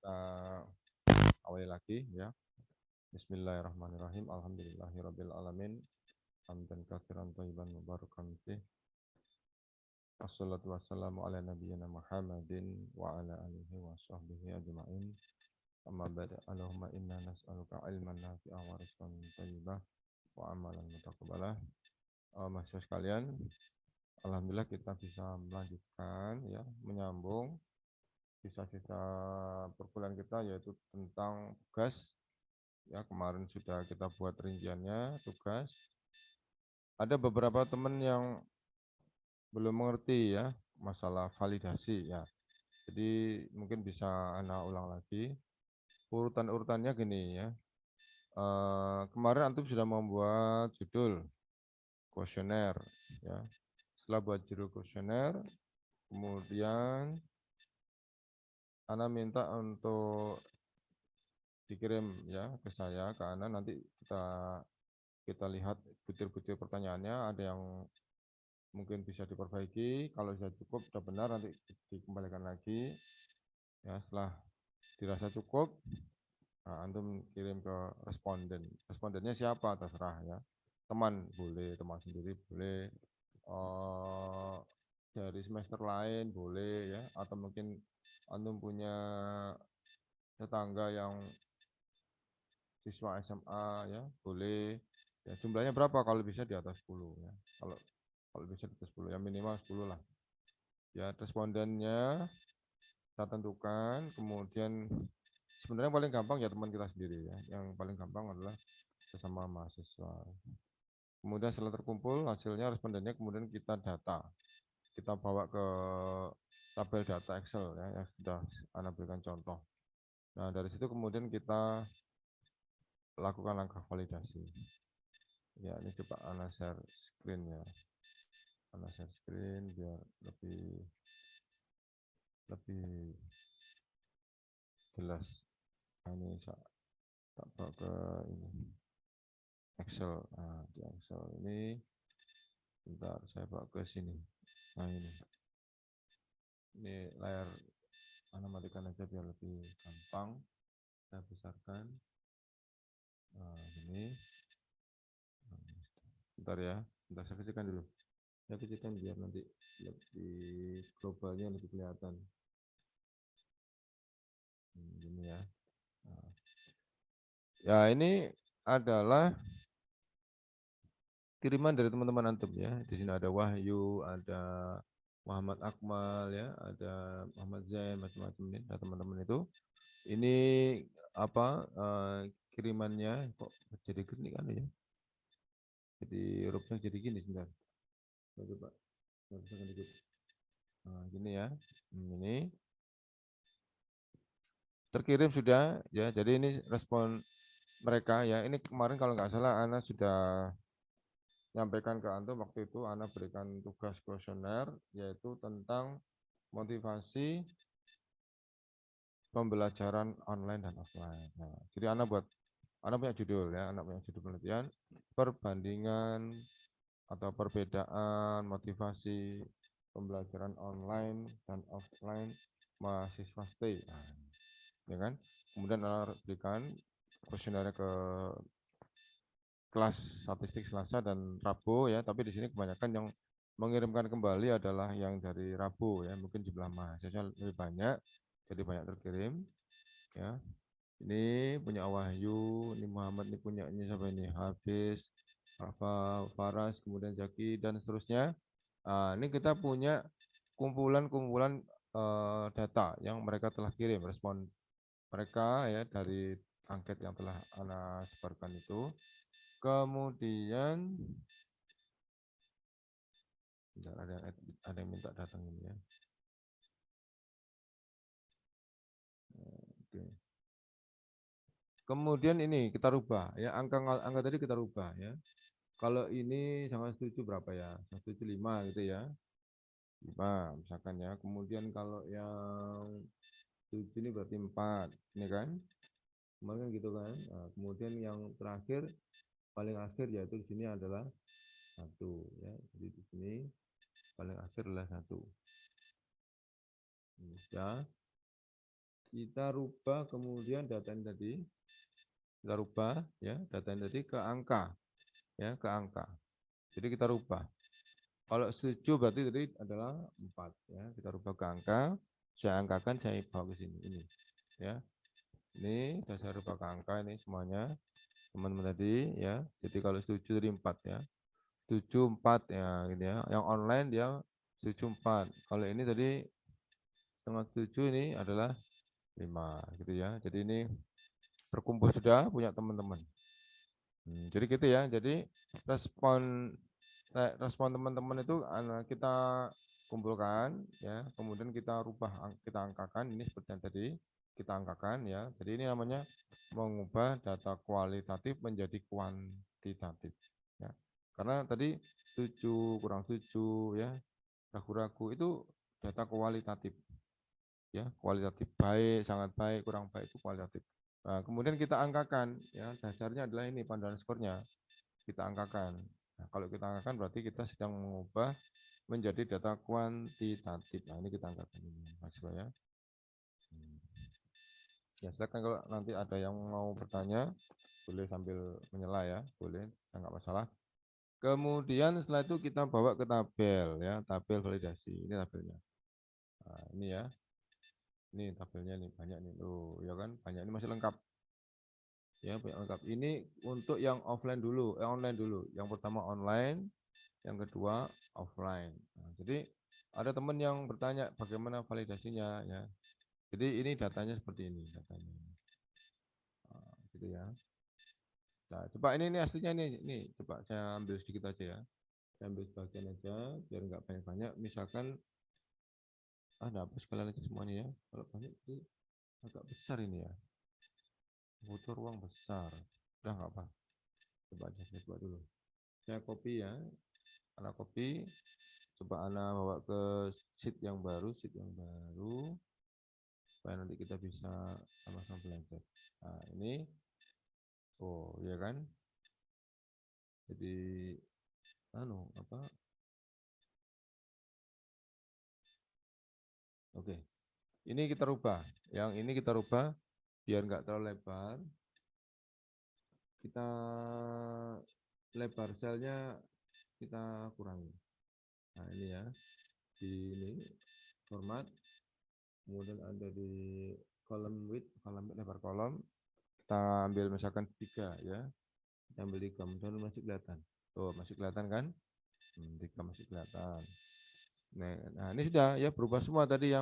Kita awali lagi ya. Bismillahirrahmanirrahim. Alhamdulillahirabbil alamin. Hamdan katsiran thayyiban mubarakan fih. Wassalatu wassalamu ala nabiyyina Muhammadin wa ala alihi wa sahbihi ajma'in. Amma ba'du. Allahumma inna nas'aluka ilman nafi'a wa rizqan thayyibah wa amalan mutaqabbalah. Mahasiswa sekalian, alhamdulillah kita bisa melanjutkan ya, menyambung sisa-sisa perkuliahan kita yaitu tentang tugas. Ya, kemarin sudah kita buat rinciannya tugas. Ada beberapa teman yang belum mengerti ya masalah validasi ya. Jadi mungkin bisa anak ulang lagi. Urutan-urutannya gini ya. Kemarin antum sudah membuat judul kuesioner ya. Setelah buat judul kuesioner, kemudian Ana minta untuk dikirim ya ke saya, ke Ana, nanti kita lihat butir-butir pertanyaannya, ada yang mungkin bisa diperbaiki, kalau sudah cukup, sudah benar, nanti dikembalikan lagi ya. Setelah dirasa cukup, nah, antum kirim ke respondennya siapa terserah ya, teman boleh, teman sendiri boleh, dari semester lain boleh ya, atau mungkin antum punya tetangga yang siswa SMA ya boleh ya. Jumlahnya berapa? Kalau bisa di atas 10 ya, kalau bisa di atas 10 ya, minimal 10 lah ya. Respondennya kita tentukan, kemudian sebenarnya paling gampang ya teman kita sendiri ya, yang paling gampang adalah sesama mahasiswa. Kemudian setelah terkumpul hasilnya respondennya, kemudian kita bawa ke tabel data Excel ya, yang sudah Anda berikan contoh. Nah, dari situ kemudian kita lakukan langkah validasi ya. Ini coba Anda share screen ya, Anda share screen biar lebih jelas. Nah, ini saya tak bawa ke ini Excel. Nah, di Excel ini bentar saya bawa ke sini. Nah, ini layar Anda matikan aja biar lebih gampang. Saya besarkan. Nah, ini bentar ya, bentar saya kecilkan dulu. Saya kecilkan biar nanti lebih globalnya lebih kelihatan. Gini ya. Nah. Ya, ini adalah kiriman dari teman-teman antum ya. Di sini ada Wahyu, ada Muhammad Akmal ya, ada Muhammad Zain, macam-macam nih, ada teman-teman itu. Ini apa kirimannya kok jadi gini kan ya? Jadi hurufnya jadi gini sebentar. Coba saya dikit. Nah, gini ya. Ini terkirim sudah ya. Jadi ini respon mereka ya. Ini kemarin kalau nggak salah Ana sudah nyampaikan ke antum, waktu itu Ana berikan tugas kuesioner yaitu tentang motivasi pembelajaran online dan offline. Nah, jadi Ana punya judul ya, Ana punya judul penelitian perbandingan atau perbedaan motivasi pembelajaran online dan offline mahasiswa stay. Nah, ya kan? Kemudian Ana berikan kuesionernya ke kelas statistik Selasa dan Rabu ya, tapi di sini kebanyakan yang mengirimkan kembali adalah yang dari Rabu ya, mungkin jumlah mahasiswa lebih banyak, jadi banyak terkirim ya. Ini punya Wahyu, ini Muhammad, ini punya ini siapa ini, Hafiz, Alfa, Faras, kemudian Zaki dan seterusnya. Nah, ini kita punya kumpulan-kumpulan data yang mereka telah kirim, respon mereka ya dari angket yang telah Ana sebarkan itu. Kemudian ada yang minta datang ini ya. Oke. Kemudian ini kita rubah ya, angka tadi kita rubah ya. Kalau ini sama setuju berapa ya? Sama setuju 5 gitu ya. 5 misalkan ya. Kemudian kalau yang setuju ini berarti 4, ini kan? Kemarin gitu kan. Nah, kemudian yang terakhir paling akhir yaitu di sini adalah 1 ya. Jadi di sini paling akhir adalah 1. Ya. kita rubah kemudian data ini tadi, kita rubah ya data ini tadi ke angka, ya ke angka. Jadi kita rubah. Kalau setuju berarti tadi adalah 4 ya. Kita rubah ke angka, saya angkakan, saya bawa ke sini ini ya. Ini sudah saya rubah ke angka ini semuanya teman-teman tadi ya. Jadi kalau setuju dari 4 ya. 74 ya gitu ya. Yang online dia 74. Kalau ini tadi setengah 7 ini adalah 5 gitu ya. Jadi ini terkumpul sudah punya teman-teman. Jadi gitu ya. Jadi respon respon teman-teman itu kita kumpulkan ya, kemudian kita rubah, kita angkakan ini seperti yang tadi kita angkakan ya. Jadi ini namanya mengubah data kualitatif menjadi kuantitatif ya. Karena tadi 7 kurang 7 ya, ragu-ragu itu data kualitatif ya, kualitatif baik, sangat baik, kurang baik itu kualitatif. Nah, kemudian kita angkakan ya, dasarnya adalah ini panduan skornya kita angkakan. Nah, kalau kita angkakan berarti kita sedang mengubah menjadi data kuantitatif. Nah, ini kita angkakan ini, Mas ya. Ya, silakan kalau nanti ada yang mau bertanya, boleh sambil menyela ya, boleh, enggak masalah. Kemudian setelah itu kita bawa ke tabel ya, tabel validasi. Ini tabelnya. Nah, ini ya. Ini tabelnya nih banyak nih. Loh, ya kan? Banyak ini masih lengkap. Ya, banyak lengkap. Ini untuk yang offline dulu, online dulu. Yang pertama online, yang kedua offline. Nah, jadi ada teman yang bertanya bagaimana validasinya ya. Jadi ini datanya seperti ini datanya. Nah, gitu ya. Nah, coba ini aslinya ini coba saya ambil sedikit aja ya. Saya ambil sebagian aja biar nggak banyak-banyak. Misalkan apa sekalian aja semuanya ya. Kalau banyak itu agak besar ini ya. Butuh ruang besar. Udah nggak apa. Coba aja saya buat dulu. Saya copy ya. Anak copy. Coba Ana bawa ke sheet yang baru, supaya nanti kita bisa sama-sama belajar. Nah, ini, oh ya kan, jadi apa? Oke, ini kita rubah. Yang ini kita rubah biar nggak terlalu lebar. Kita lebar selnya kita kurangi. Nah ini ya, di ini format. Kemudian ada di column width lebar kolom, kita ambil misalkan 3 ya, kita ambil 3, mudah-mudahan masih kelihatan. Tuh masih kelihatan kan? 3 masih kelihatan. Nah ini sudah ya, berubah semua tadi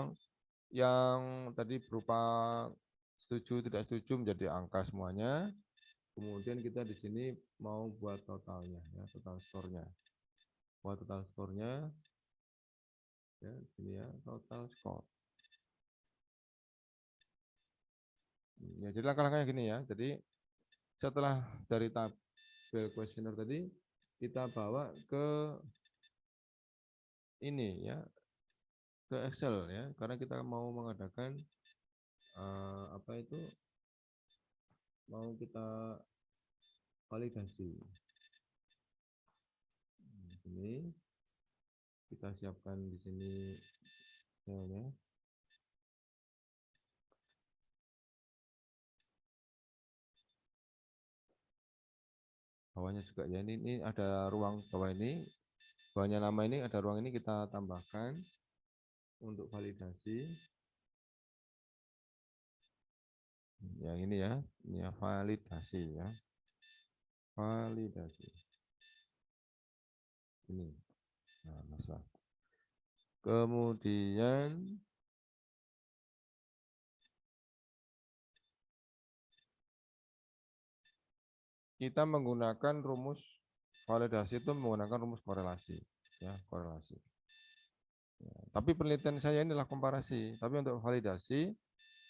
yang tadi berupa setuju tidak setuju menjadi angka semuanya. Kemudian kita di sini mau buat totalnya ya, total skornya. Buat total skornya ya, sini ya, total skor. Ya, jadi langkah-langkahnya gini ya. Jadi setelah dari tabel kuesioner tadi kita bawa ke ini ya, ke Excel ya, karena kita mau mengadakan apa itu, mau kita validasi. Ini kita siapkan di sini selnya. Bawahnya juga ya, ini ada ruang bawah ini, bawahnya nama ini ada ruang ini, kita tambahkan untuk validasi. Yang ini ya validasi ya, validasi ini. Nah, masa kemudian kita menggunakan rumus validasi itu menggunakan rumus korelasi ya, korelasi ya, tapi penelitian saya inilah komparasi, tapi untuk validasi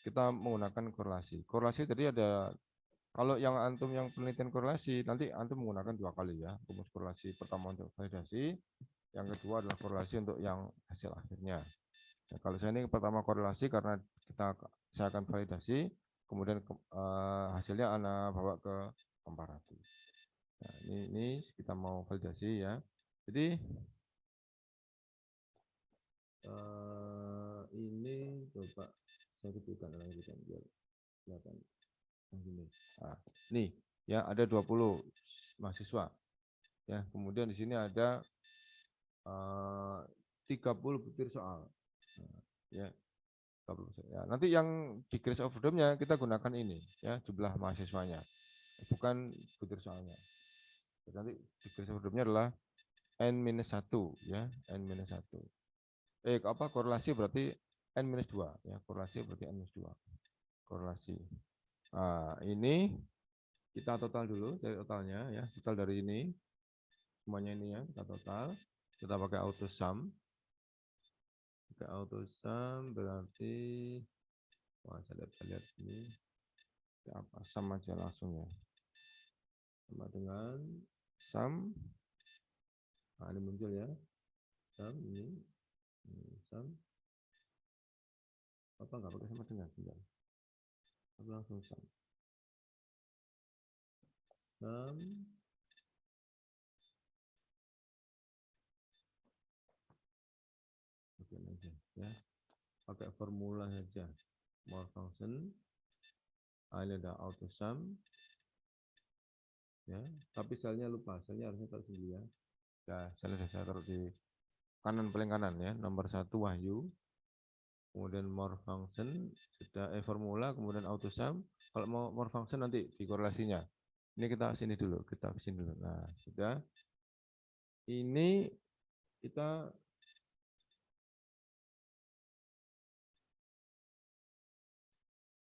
kita menggunakan korelasi. Korelasi tadi ada, kalau yang antum yang penelitian korelasi nanti antum menggunakan 2 kali ya, rumus korelasi pertama untuk validasi, yang kedua adalah korelasi untuk yang hasil akhirnya. Nah, kalau saya ini pertama korelasi karena saya akan validasi, kemudian hasilnya Anda bawa ke komparatif. Nah, ini kita mau validasi ya. Jadi ini coba Saya kecilkan biar kelihatan gini. Nah, nih ya ada 20 mahasiswa ya. Kemudian di sini ada 30 butir soal. Nah, ya, 30. Ya, nanti yang di Grace of Freedom-nya kita gunakan ini ya, jumlah mahasiswanya. Bukan butir soalnya. Nanti di Grace of Freedom-nya adalah N-1 ya, N-1. Apa korelasi berarti N-2 ya, korelasi berarti N-2. Korelasi. Nah, ini kita total dulu dari totalnya ya, total dari ini semuanya ini ya, kita total. Kita pakai auto sum. Pakai auto sum berarti saya lihat ini apa sum aja langsung ya. Sama dengan sum. Nah, ini muncul ya. Sum ini sum. Apa enggak pakai sama dengan tinggal. Aku langsung sum. Sum aja ya, pakai formula saja, more function. Ini ada auto sum ya, tapi selnya lupa, selnya harusnya taruh sendiri ya. Nah, selnya saya taruh di kanan, paling kanan ya, nomor 1 Wahyu, kemudian more function sudah formula, kemudian auto sum. Kalau mau more function nanti di korelasinya. Ini kita sini dulu, kita sini dulu. Nah, sudah. Ini kita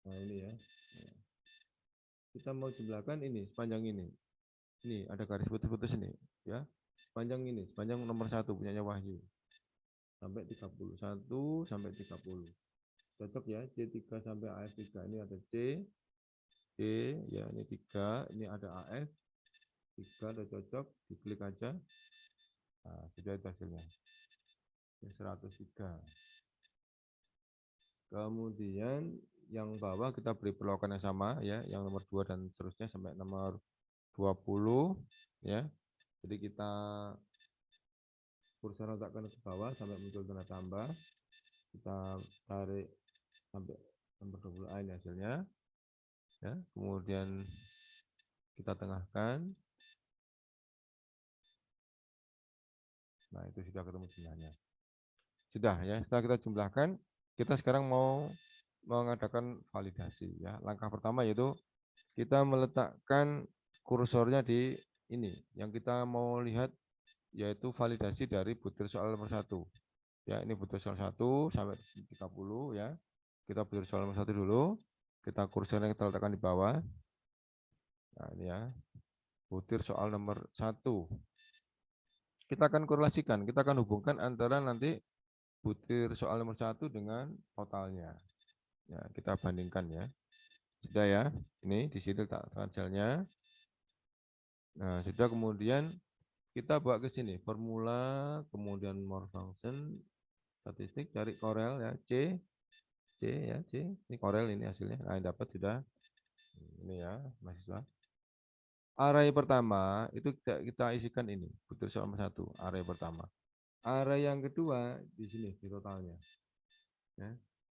ini ya. Kita mau jumlahkan ini sepanjang ini. Ini ada garis putus-putus ini ya. Sepanjang ini, sepanjang nomor 1 punyanya Wahyu. Sampai 31 sampai 30. Cocok ya, C3 sampai AF3. Ini ada C ya, ini 3, ini ada AF 3, udah cocok, diklik aja. Nah, sudah itu hasilnya. 103. Kemudian yang bawah kita beri perlakuan yang sama ya, yang nomor 2 dan seterusnya sampai nomor 20 ya. Jadi kita kursor letakkan ke bawah sampai muncul tanda tambah. Kita tarik sampai nomor 20 ini hasilnya. Ya, kemudian kita tengahkan. Nah, itu sudah ketemu jumlahnya. Sudah ya, setelah kita jumlahkan, kita sekarang mau mengadakan validasi ya. Langkah pertama yaitu kita meletakkan kursornya di ini. Yang kita mau lihat yaitu validasi dari butir soal nomor 1. Ya, ini butir soal 1 sampai 30 ya. Kita butir soal nomor 1 dulu. Kita kursornya kita letakkan di bawah. Nah, ini ya. Butir soal nomor 1. Kita akan korelasikan, kita akan hubungkan antara nanti butir soal nomor 1 dengan totalnya. Ya, kita bandingkan ya. Sudah ya. Ini di sini tak selnya. Nah, sudah, kemudian kita bawa ke sini formula, kemudian more function, statistik, cari korel ya, C ya, C. Ini korel ini hasilnya. Nah, yang dapat sudah ini ya, mahasiswa. Array pertama itu kita isikan ini, butir soal nomor 1, array pertama. Array yang kedua di sini di totalnya. Ya.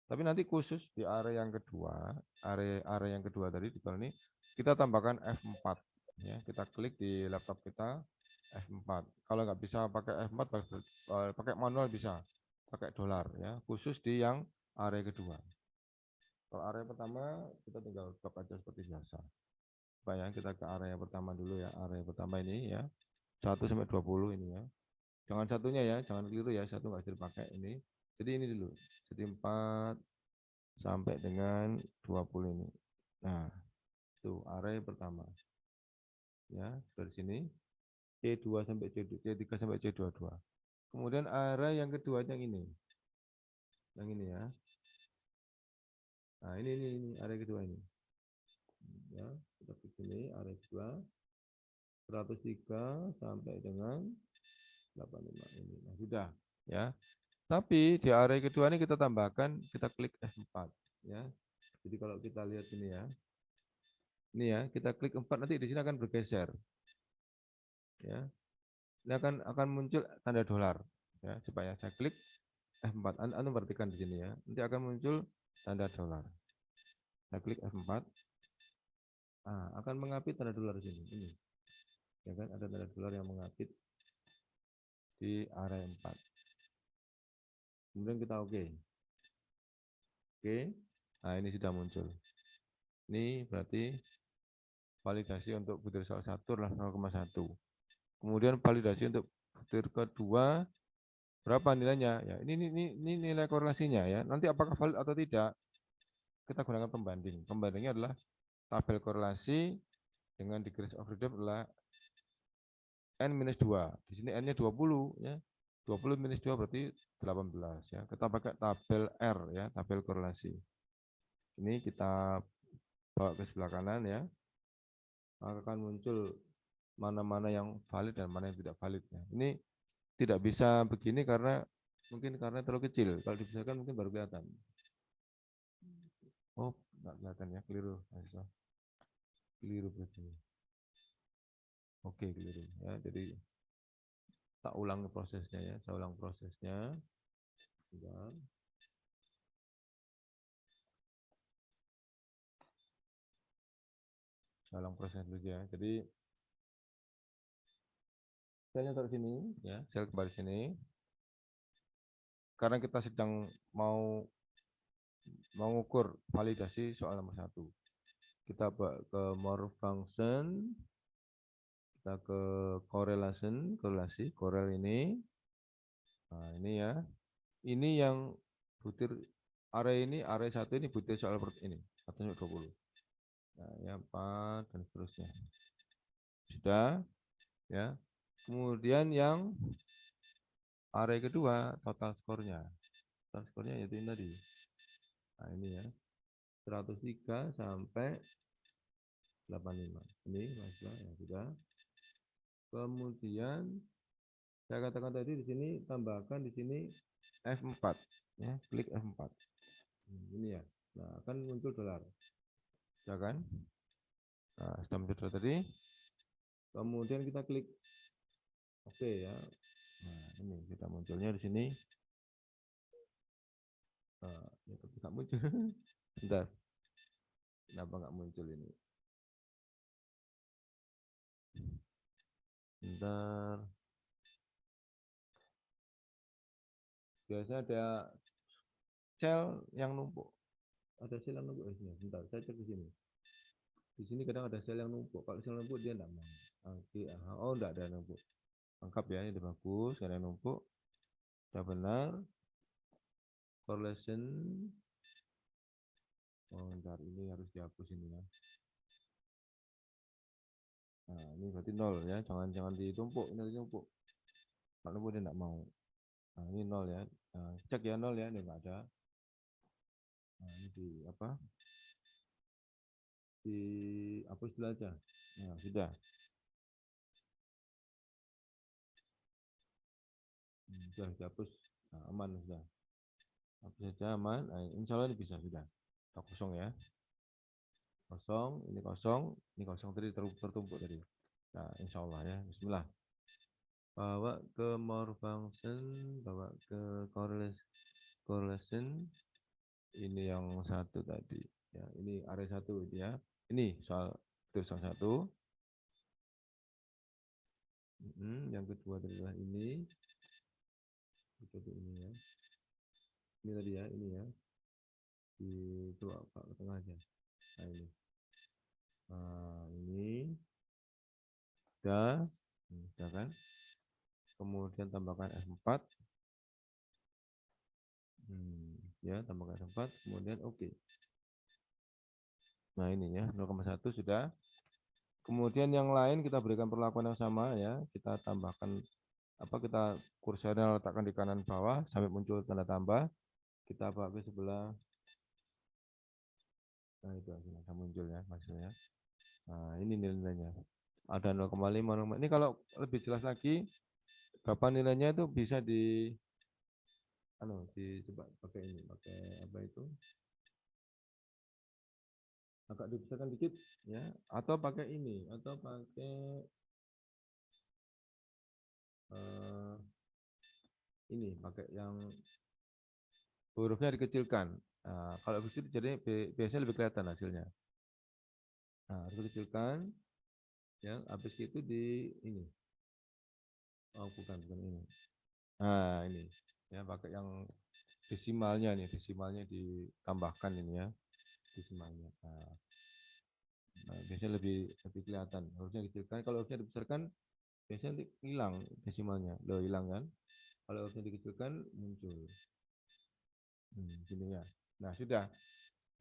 Tapi nanti khusus di area yang kedua, area yang kedua tadi di ini kita tambahkan F4 ya. Kita klik di laptop kita F4. Kalau nggak bisa pakai F4 pakai manual bisa. Pakai dolar ya, khusus di yang area kedua. Kalau area pertama kita tinggal stop aja seperti biasa. Supaya kita ke area pertama dulu ya. Area pertama ini ya. 1 sampai 20 ini ya. Jangan satunya ya, jangan keliru ya, satu nggak bisa dipakai ini. Jadi ini dulu. Jadi 4 sampai dengan 20 ini. Nah, itu array pertama. Ya, dari sini C2 sampai C3 sampai C22. Kemudian array yang kedua yang ini. Yang ini ya. Nah, ini array kedua ini. Ya, kita ke sini array kedua 103 sampai dengan 85 ini. Nah, sudah ya. Tapi di array kedua ini kita tambahkan, kita klik F4 ya. Jadi kalau kita lihat ini ya. Ini ya, kita klik 4 nanti di sini akan bergeser. Ya. Ini akan muncul tanda dolar ya, supaya saya klik F4. Anda perhatikan di sini ya. Nanti akan muncul tanda dolar. Saya klik F4. Akan mengapit tanda dolar di sini. Ini. Ya kan, ada tanda dolar yang mengapit di area 4. Kemudian kita oke. Oke. Nah, ini sudah muncul. Ini berarti validasi untuk butir salah satu adalah 0,1. Kemudian validasi untuk butir kedua berapa nilainya? Ya, ini nilai korelasinya ya. Nanti apakah valid atau tidak? Kita gunakan pembanding. Pembandingnya adalah tabel korelasi dengan degrees of freedom adalah N-2. Di sini N-nya 20 ya. 20 minus 2 berarti 18 ya. Kita pakai tabel R ya, tabel korelasi. Ini kita bawa ke sebelah kanan ya. Akan muncul mana-mana yang valid dan mana yang tidak valid ya. Ini tidak bisa begini karena mungkin karena terlalu kecil. Kalau dibesarkan mungkin baru kelihatan. Oh, enggak kelihatan ya, keliru. Keliru berarti. Oke, keliru ya. Jadi tak ulang prosesnya ya, saya ulang prosesnya. Sebentar. Saya ulang prosesnya dulu ya. Jadi selnya taruh sini ya, sel kembali sini. Karena kita sedang mau mengukur validasi soal nomor 1. Kita ke more function, kita ke korelasi, korel ini. Nah, ini ya. Ini yang butir area 1 ini butir soal ini, 1/20. Nah, ya 4 dan seterusnya. Sudah ya. Kemudian yang area kedua total skornya. Total skornya yaitu ini tadi. Nah, ini ya. 103 sampai 85. Ini masalah ya sudah. Kemudian saya katakan tadi di sini tambahkan di sini F4 ya, klik F4. Ini ya. Nah, akan muncul dolar. Ya kan? Nah, sudah muncul dolar tadi. Kemudian kita klik oke ya. Nah, ini kita munculnya di sini. Ya tapi nggak muncul. Bentar. Kenapa nggak muncul ini? Bentar. Biasanya ada sel yang numpuk. Ada sel yang numpuk di sini. Bentar, saya cek di sini. Di sini kadang ada sel yang numpuk. Kalau sel numpuk dia enggak mau. Oke, oh enggak ada numpuk. Lengkap ya, ini udah bagus. Sel yang numpuk. Sudah benar. Correlation. Oh, bentar, ini harus dihapus ini ya. Nah, ini berarti 0 ya. Jangan ditumpuk, ini ditumpuk. Kalau numpuk dia enggak mau. Nah, ini 0 ya. Nah, cek ya 0 ya, ini enggak ada. Nah, ini di apa? Dihapus dulu aja. Nah, sudah. Sudah dihapus. Nah, aman sudah. Hapus saja aman. Nah, insya Allah ini bisa sudah. Kita kosong ya. Ini kosong tadi tertumpuk tadi. Nah, insya Allah ya. Bismillah. Bawa ke more function, bawa ke correlation. Ini yang satu tadi. Ya, ini area 1 ya. Ini soal tulisan 1. Yang kedua adalah ini. Itu ini ya. Ini tadi ya, ini ya. Di itu apa ke tengah aja. Nah, ini. Nah, ini sudah kan? Kemudian tambahkan F4. Ya, tambahkan F4, kemudian oke. Nah, ini ya, 0,1 sudah. Kemudian yang lain kita berikan perlakuan yang sama ya. Kita tambahkan kita kursornya letakkan di kanan bawah sampai muncul tanda tambah. Kita bawa ke sebelah. Nah, itu sudah muncul ya maksudnya. Nah, ini nilainya. Ada 0,5. Ini kalau lebih jelas lagi, berapa nilainya itu bisa dicoba pakai ini, pakai apa itu? Agak dibesarkan dikit ya, atau pakai ini, atau pakai ini, pakai yang hurufnya dikecilkan. Nah, kalau kecil jadi biasanya lebih kelihatan hasilnya. Nah, harus dikecilkan, ya. Habis itu di ini. Oh, bukan ini. Nah, ini. Ya, pakai yang desimalnya nih, desimalnya ditambahkan ini ya, desimalnya. Nah, biasanya lebih kelihatan. Harusnya dikecilkan. Kalau harusnya dibesarkan, biasanya hilang desimalnya. Loh, hilang kan? Kalau harusnya dikecilkan, muncul. Gini ya. Nah, sudah.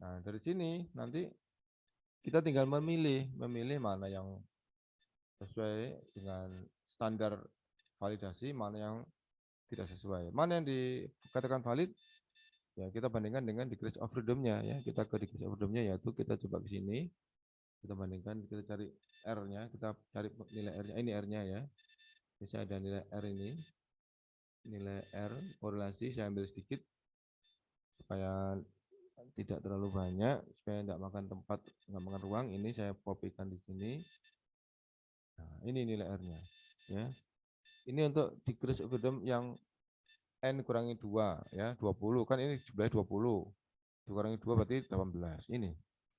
Nah, dari sini nanti kita tinggal memilih mana yang sesuai dengan standar validasi, mana yang tidak sesuai. Mana yang dikatakan valid, ya kita bandingkan dengan degrees of freedom-nya ya. Kita ke degrees of freedom-nya, yaitu kita coba ke sini, kita bandingkan, kita cari R-nya, kita cari nilai R-nya, ini R-nya ya. Ini saya ada nilai R ini, nilai R korelasi, saya ambil sedikit supaya tidak terlalu banyak, supaya tidak makan tempat, nggak makan ruang. Ini saya kopikan di sini. Nah, ini nilai R-nya ya. Ini untuk degrees of freedom yang N kurangi 2 ya, 20 kan, ini jumlahnya 20. Dikurangi 2 berarti 18. Ini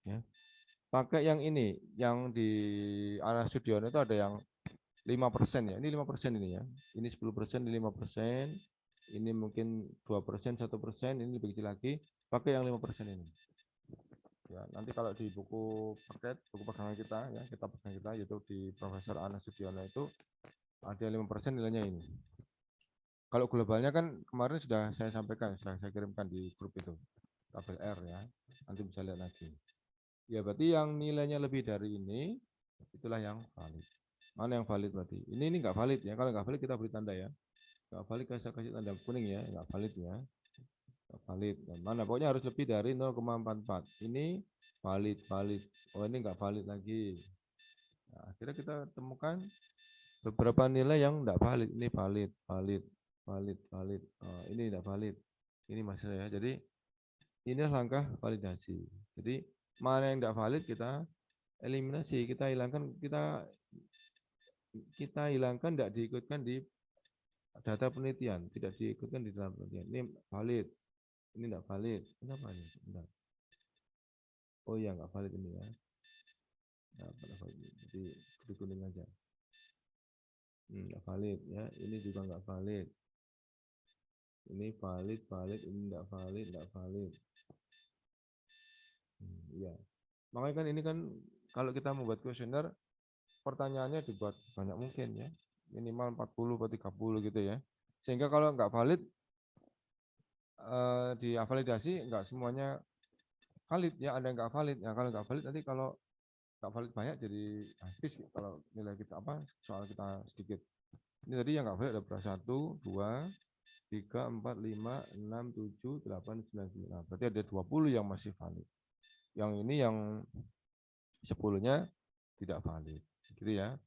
ya. Pakai yang ini, yang di Anas Sudiono itu ada yang 5% ya. Ini 5% ini ya. Ini 10%, ini 5%. Ini mungkin 2%, 1%, ini lebih kecil lagi. Pakai yang 5% ini. Ya, nanti kalau di buku paket, buku pegangan kita ya, kita pegang kita, yaitu di Profesor Anas Sudiono itu ada 5% nilainya ini. Kalau globalnya kan kemarin sudah saya sampaikan, sudah saya kirimkan di grup itu, tabel R ya, nanti bisa lihat lagi. Ya berarti yang nilainya lebih dari ini, itulah yang valid. Mana yang valid berarti? Ini nggak valid ya, kalau nggak valid kita beri tanda ya. Nggak valid saya kasih tanda kuning ya, nggak valid ya. Nggak valid. Dan mana? Pokoknya harus lebih dari 0,44. Ini valid, valid. Oh ini nggak valid lagi. Nah, akhirnya kita temukan beberapa nilai yang tidak valid. Ini valid, valid, valid, valid. Oh, ini tidak valid. Ini masalah ya. Jadi ini langkah validasi. Jadi mana yang tidak valid kita eliminasi, kita hilangkan, kita hilangkan, tidak diikutkan di data penelitian, tidak diikutkan di dalam penelitian. Ini valid, ini tidak valid. Kenapa ini? Bentar. Oh iya, nggak valid ini ya. Nah, valid. Jadi kuning aja. Nggak valid ya. Ini juga nggak valid. Ini valid, valid, ini tidak valid, tidak valid. Iya. Makanya kan ini kan kalau kita membuat kuesioner, pertanyaannya dibuat banyak mungkin ya. Minimal 40 atau 30 gitu ya. Sehingga kalau nggak valid, di validasi nggak semuanya valid ya, ada yang nggak valid. Ya kalau nggak valid nanti, kalau nggak valid banyak jadi habis kalau nilai kita apa, soal kita sedikit. Ini tadi yang nggak valid ada berapa? 1, 2, 3, 4, 5, 6, 7, 8, 9, 10. Nah, berarti ada 20 yang masih valid. Yang ini yang 10-nya tidak valid. Gitu ya.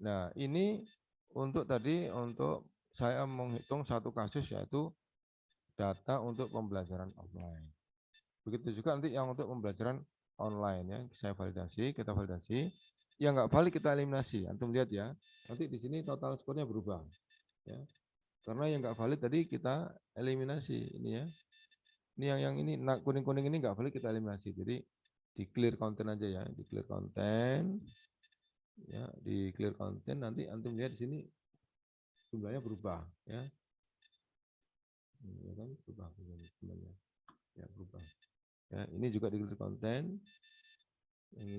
Nah, ini untuk tadi, untuk saya menghitung satu kasus, yaitu data untuk pembelajaran offline. Begitu juga nanti yang untuk pembelajaran online ya, saya validasi, kita validasi. Yang nggak valid kita eliminasi. Antum lihat ya. Nanti di sini total skornya berubah. Ya. Karena yang nggak valid tadi kita eliminasi ini ya. Ini yang ini, nah, kuning-kuning ini nggak valid kita eliminasi. Jadi di clear content aja ya, di clear content. Ya, di clear content nanti antum lihat di sini jumlahnya berubah ya. Ya kan, berubah jumlahnya. Ya, berubah. Ya, ini juga di clear content. Yang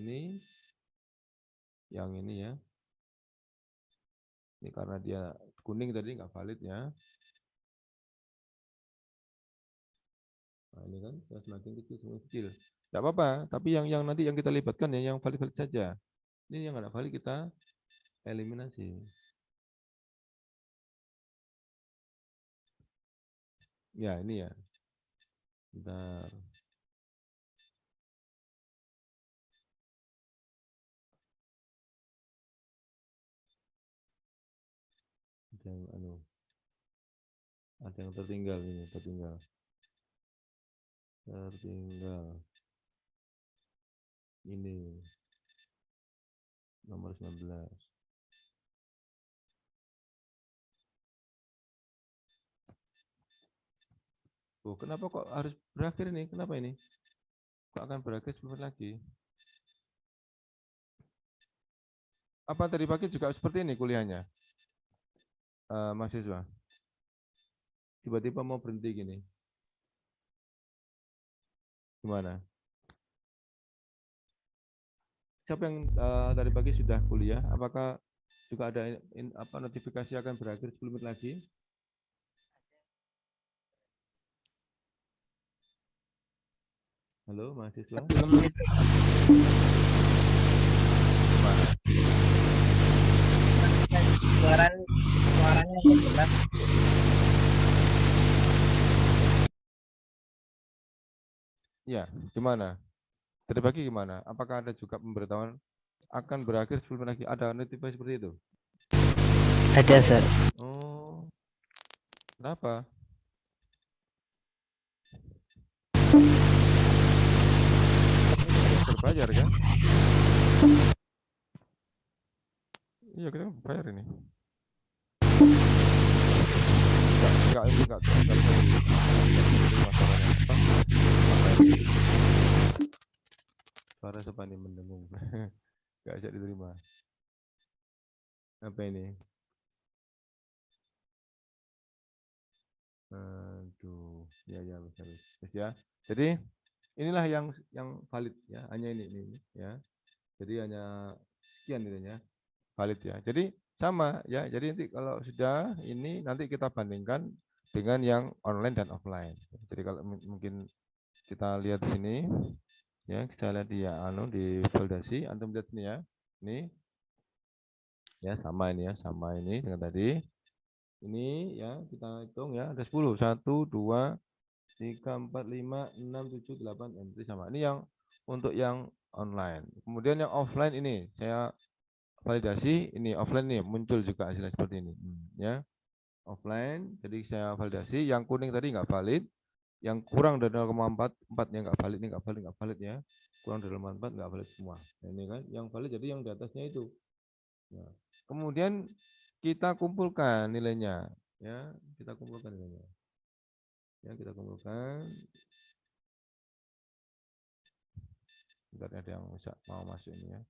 ini ya. Ini karena dia kuning tadi nggak valid ya. Nah, ini kan semakin kecil, semakin kecil. Tidak apa-apa, tapi yang nanti yang kita libatkan ya yang valid-valid saja. Ini yang nggak valid kita eliminasi. Ya ini ya. Bentar. Ada yang ada yang tertinggal ini, tertinggal. Ini nomor 19. Oh, kenapa kok harus berakhir ini? Kenapa ini? Kok akan berakhir 10 menit lagi? Apa tadi pagi juga seperti ini kuliahnya, mahasiswa? Tiba-tiba mau berhenti gini. Gimana? Siapa yang tadi pagi sudah kuliah? Apakah juga ada apa notifikasi akan berakhir 10 menit lagi? Halo, mahasiswa? 10 menit. Gimana? Suaranya nggak jelas. Ya, gimana? Tadi pagi gimana? Apakah ada juga pemberitahuan akan berakhir 10 menit lagi? Ada notifikasi seperti itu? Ada, Sir. Oh, kenapa? Berbayar kan? Iya, kita bayar ini. Enggak ini enggak bisa diterima suaranya. Suara siapa ini mendengung? Enggak bisa diterima. Apa ini? Aduh, ya bisa. Terus ya. Jadi inilah yang valid ya, hanya ini ya. Jadi hanya sekian nilainya valid ya. Jadi sama ya. Jadi nanti kalau sudah ini nanti kita bandingkan dengan yang online dan offline. Jadi kalau mungkin kita lihat di sini ya, kita lihat di ya di validasi, antum lihat sini ya. Ini ya sama ini ya, sama ini dengan tadi. Ini ya kita hitung ya ada 10. 1 2 3 4 5 6 7 8 ini sama. Ini yang untuk yang online. Kemudian yang offline ini saya validasi, ini offline nih muncul juga hasilnya seperti ini. Ya, offline. Jadi saya validasi, yang kuning tadi nggak valid, yang kurang dari 0,4 4-nya nggak valid, ini nggak valid ya. Kurang dari 0,4 nggak valid semua. Nah, ini kan yang valid jadi yang di atasnya itu. Nah, kemudian kita kumpulkan nilainya, ya kita kumpulkan nilainya. Ya kita kumpulkan. Bentar ada yang mau masuk ini ya.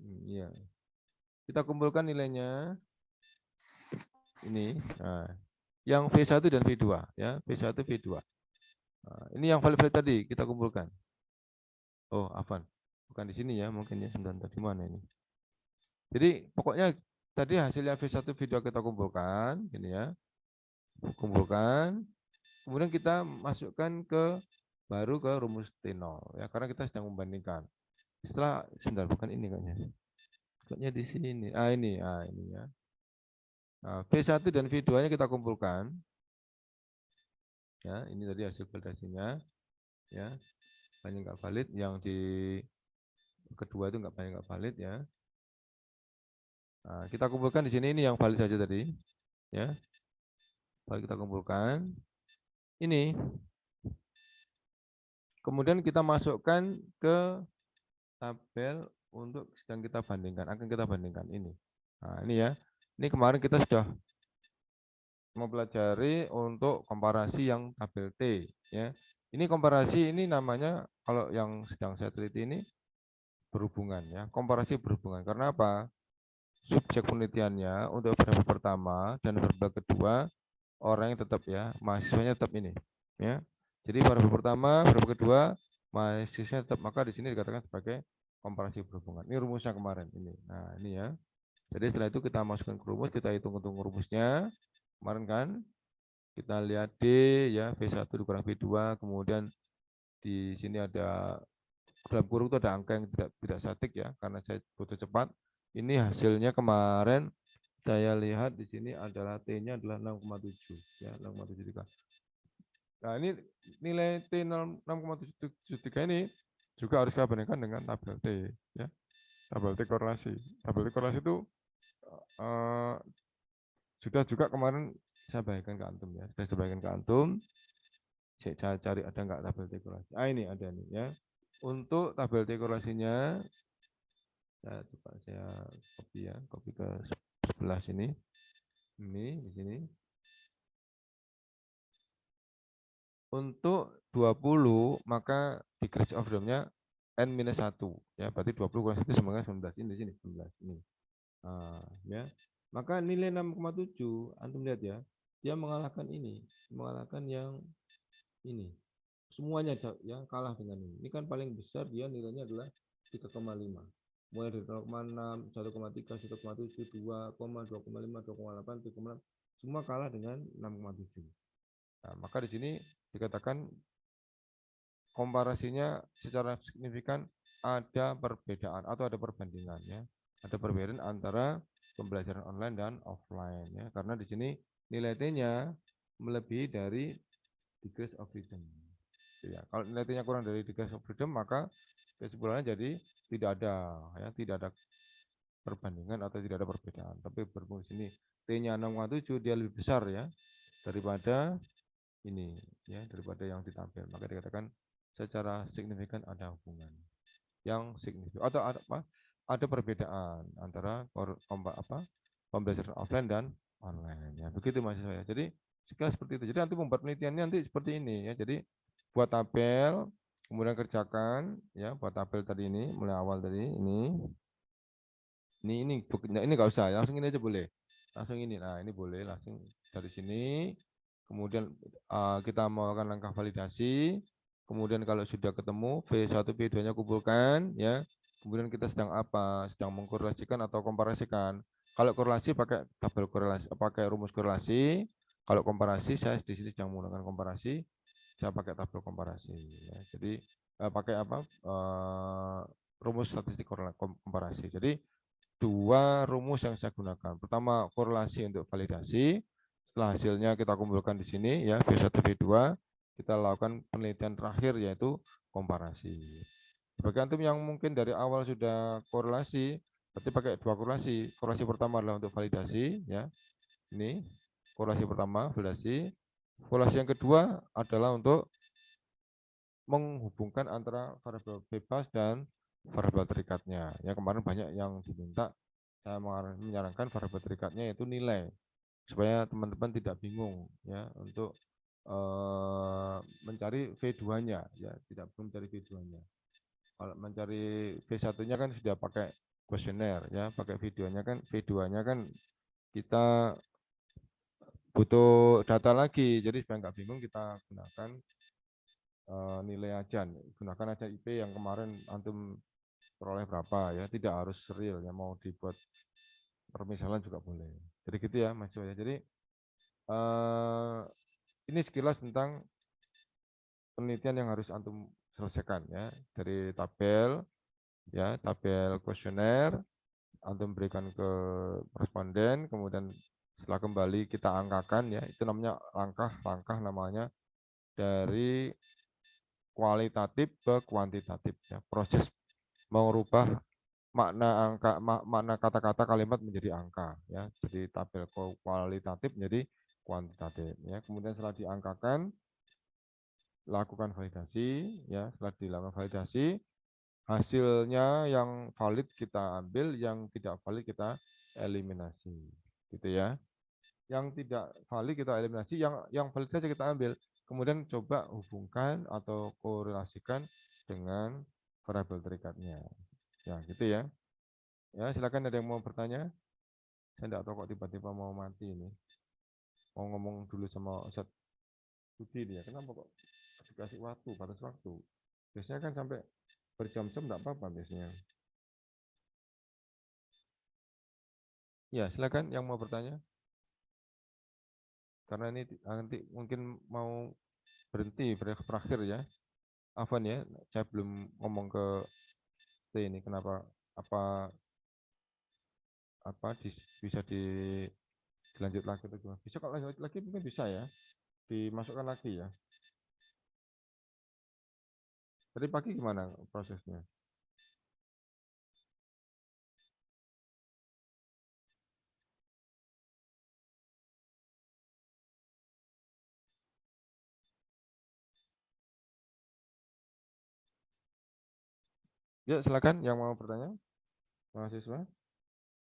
Iya. Kita kumpulkan nilainya ini. Nah, yang V1 dan V2 ya, V1 V2. Nah, ini yang valid tadi kita kumpulkan. Oh, Afan. Bukan di sini ya, mungkin ya sebentar di mana ini. Jadi pokoknya tadi hasilnya V1 V2 kita kumpulkan, ini ya. Kumpulkan. Kemudian kita masukkan baru ke rumus T0 ya, karena kita sedang membandingkan. Setelah sebentar bukan ini kayaknya. Kayaknya di sini. Ini ya. Nah, V1 dan V2-nya kita kumpulkan. Ya, ini tadi hasil validasinya. Ya, banyak nggak valid. Yang di kedua itu banyak nggak valid ya. Nah, kita kumpulkan di sini ini yang valid saja tadi. Ya, valid kita kumpulkan. Ini. Kemudian kita masukkan ke tabel untuk sedang kita bandingkan. Akan kita bandingkan ini. Nah, ini ya. Ini kemarin kita sudah mempelajari untuk komparasi yang tabel T ya. Ini komparasi ini namanya kalau yang sedang saya teliti ini berhubungan ya, komparasi berhubungan. Karena apa? Subjek penelitiannya untuk variabel pertama dan variabel kedua orangnya tetap ya, mahasiswanya tetap ini ya. Jadi variabel pertama, variabel kedua mahasiswanya tetap, maka di sini dikatakan sebagai komparasi berhubungan. Ini rumusnya kemarin ini. Nah, ini ya. Jadi setelah itu kita masukkan ke rumus, kita hitung-hitung rumusnya. Kemarin kan kita lihat D ya, V1 dikurang V2, kemudian di sini ada dalam kurung itu ada angka yang tidak statik ya, karena saya butuh cepat. Ini hasilnya kemarin saya lihat di sini adalah T-nya adalah 6,7 ya, 6,73. Nah, ini nilai T 6,73 ini juga harus kita bandingkan dengan tabel T ya. Tabel T korelasi. Tabel T korelasi itu sudah juga kemarin saya bagikan ke antum ya. Saya bagikan ke antum. Saya cari ada nggak tabel T korelasi. Ini ada nih ya. Untuk tabel T korelasinya saya copy ya, copy ke sebelah sini. Ini di sini. Untuk 20 maka degree of freedom-nya N-1 ya, berarti 20 kurang 1 semuanya 19. Ini di sini 19 ini. Nah, ya. Maka nilai 6,7 antum lihat ya, dia mengalahkan ini, mengalahkan yang ini. Semuanya ya kalah dengan ini. Ini kan paling besar dia nilainya adalah 3,5. Mulai dari 0,6, 1,3, 1,7, 2, 2,5, 2,8, 3,6, semua kalah dengan 6,7. Nah, maka di sini dikatakan komparasinya secara signifikan ada perbedaan atau ada perbandingan ya. Ada perbedaan antara pembelajaran online dan offline ya. Karena di sini nilai T-nya melebihi dari degrees of freedom. Ya, kalau nilai T-nya kurang dari degrees of freedom maka kesimpulannya jadi tidak ada ya, tidak ada perbandingan atau tidak ada perbedaan. Tapi berhubung di sini T-nya 6,7 dia lebih besar ya daripada ini ya, daripada yang ditampil. Maka dikatakan secara signifikan ada hubungan yang signifikan atau ada apa? Ada perbedaan antara pembelajaran offline dan online ya. Begitu mahasiswa ya. Jadi sekilas seperti itu. Jadi nanti membuat penelitiannya nanti seperti ini ya. Jadi buat tabel, kemudian kerjakan ya, buat tabel tadi ini mulai awal tadi ini. Ini nggak usah, langsung ini aja boleh. Langsung ini. Nah, ini boleh langsung dari sini. Kemudian kita melakukan langkah validasi. Kemudian kalau sudah ketemu V1, V2-nya kumpulkan ya. Kemudian kita sedang apa? Sedang mengkorelasikan atau komparasikan. Kalau korelasi pakai tabel korelasi, pakai rumus korelasi. Kalau komparasi saya di sini sedang menggunakan komparasi. Saya pakai tabel komparasi ya. Jadi pakai apa? Rumus statistik komparasi. Jadi dua rumus yang saya gunakan. Pertama, korelasi untuk validasi. Setelah hasilnya kita kumpulkan di sini ya, B1, B2, kita lakukan penelitian terakhir yaitu komparasi. Bagi antum yang mungkin dari awal sudah korelasi, berarti pakai dua korelasi. Korelasi pertama adalah untuk validasi ya. Ini korelasi pertama, validasi. Korelasi yang kedua adalah untuk menghubungkan antara variabel bebas dan variabel terikatnya. Ya kemarin banyak yang diminta, saya menyarankan variabel terikatnya yaitu nilai supaya teman-teman tidak bingung ya untuk mencari V2-nya ya, tidak perlu mencari V2-nya. Kalau mencari V1-nya kan sudah pakai kuesioner ya, pakai V2-nya kan kita butuh data lagi. Jadi supaya nggak bingung kita gunakan nilai aja, gunakan aja IP yang kemarin antum peroleh berapa ya, tidak harus real ya, mau dibuat permisalan juga boleh. Jadi gitu ya Mas Jo ya. Jadi ini sekilas tentang penelitian yang harus antum selesaikan ya, dari tabel ya, tabel kuesioner antum berikan ke responden, kemudian setelah kembali kita angkakan ya, itu namanya langkah-langkah namanya dari kualitatif ke kuantitatif ya, proses mengubah makna angka makna kata-kata kalimat menjadi angka ya. Jadi tabel kualitatif menjadi kuantitatif ya. Kemudian setelah diangkakan lakukan validasi ya. Setelah dilakukan validasi hasilnya yang valid kita ambil, yang tidak valid kita eliminasi. Gitu ya. Yang tidak valid kita eliminasi, yang valid saja kita ambil. Kemudian coba hubungkan atau korelasikan dengan variabel terikatnya. Ya, gitu ya. Ya, silakan ada yang mau bertanya. Saya tidak tahu kok tiba-tiba mau mati ini. Mau ngomong dulu sama Ustaz Budi dia. Kenapa kok dikasih waktu, batas waktu? Biasanya kan sampai berjam-jam tidak apa-apa biasanya. Ya, silakan yang mau bertanya. Karena ini nanti mungkin mau berhenti berakhir ya. Afwan ya, saya belum ngomong ke T ini kenapa apa bisa dilanjut lagi atau gimana? Bisa kalau lanjut lagi mungkin bisa ya, dimasukkan lagi ya. Tadi pagi gimana prosesnya? Ya silakan yang mau bertanya, mahasiswa.